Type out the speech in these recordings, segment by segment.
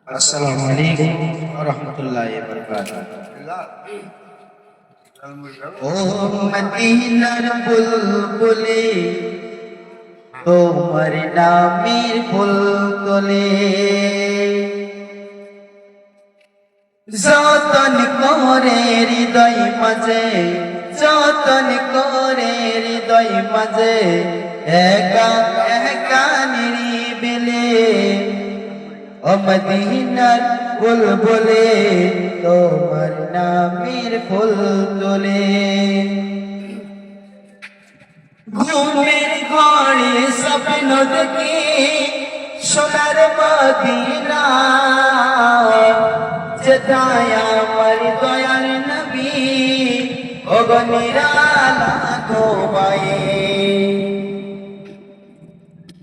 আসসালামু আলাইকুম ওয়া রাহমাতুল্লাহি ওয়া বারাকাতুহু। ও মদিনার বুলবুলি তোমার নামের ফুল তোলে, যতন করে হৃদয় মাঝে, যতন করে হৃদয় মাঝে, একা একা নিরিবিলি। ও মদিনার বুলবুলি তোমার নামের ফুল তোলে, ঘুমের ঘরে স্বপ্ন দেখি সোনার মদিনা, যেথায় আমার দয়ার নবী ওগো নিরালা ঘুমায়ে।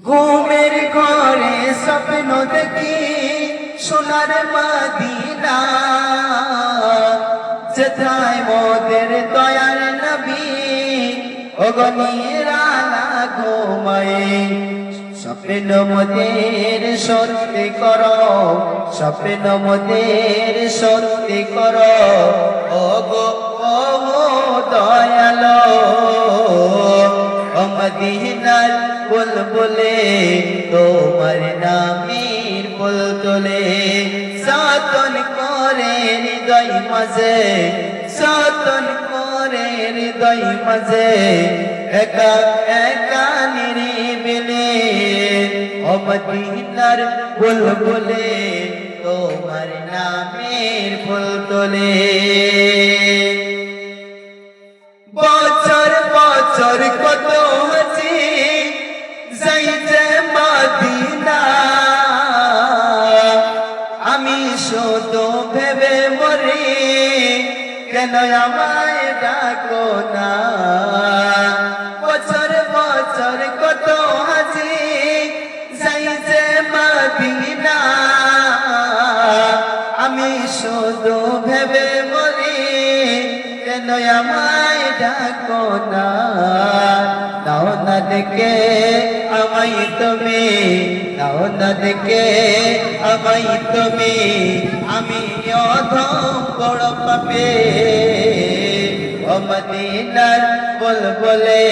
ঘুমের ঘরে স্বপ্ন দেখি সোনার মদিনা, যেথায় মোদের দয়ার নবী ওগো নিরালা ঘুমায়ে। স্বপ্ন মোদের সত্যি করো, স্বপ্ন মোদের সত্যি করো ওগো ও দয়ালো। ও মদিনার বুলবুলি তোমার নামের ফুল তোলে, যতন করে হৃদয় মাঝে, যতন করে হৃদয় মাঝে, একা একা নিরিবিলি। ও মদিনার বুলবুলি তোমার নামের ফুল তোলে, বছর বছর কত হাসি যাইছে মদিনা, আমি শুধু ভেবে মরি কেন আমায় ডাকো না। বছর বছর কত হাসি যাইছে মদিনা, আমি শুধু ভেবে মরি কেন আমায় ডাকো না। নাও না দেখে আমায় তুমি, নাও না দেখে আমায় তুমি, আমি অধম বড় পাপী। ও মদিনার বুলবুলি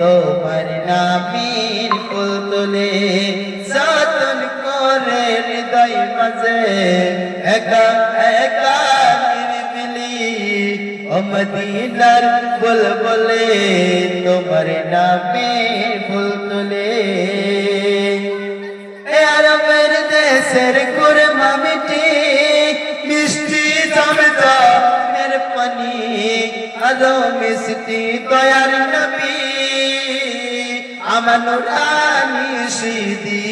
তোমার নামের ফুল তোলে, যতন করে হৃদয় মাঝে, একা একা নিরিবিলি। ও মদিনার বুলবুলি তোমার নামের ফুল তোলে, আরবের দেশের কুরমা মিঠি মিষ্টি জমজমের পানি, আরো মিষ্টি দয়ার নবী আমার নুরানি সিদি।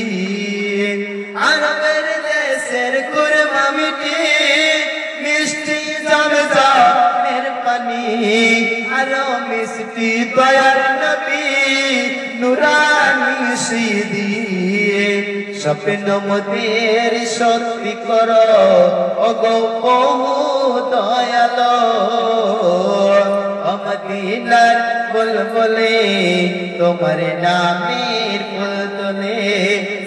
আরবের দেশের কুরমা মিঠি মিষ্টি জমজমের পানি, আরো মিষ্টি দয়ার নবী নুরানি সিদি। স্বপ্ন মোদের সত্যি করো ওগো বহু দয়ালো। ও মদিনার বুলবুলি তোমার নামের ফুল তোলে,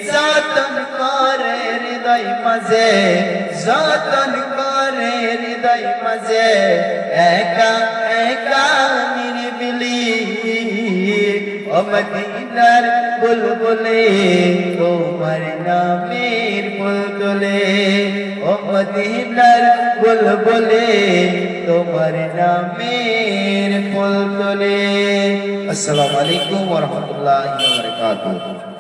যতন করে হৃদয় মাঝে, যতন করে হৃদয় মাঝে, একা একা নিরিবিলি। ও মদিনার বুলবুলি তোমার নামের ফুল তোলে, ও মদিনার বুলবুলি তোমার নামের ফুল তোলে। আসসালামু আলাইকুম ওয়া রাহমাতুল্লাহি ওয়া বারাকাতুহু।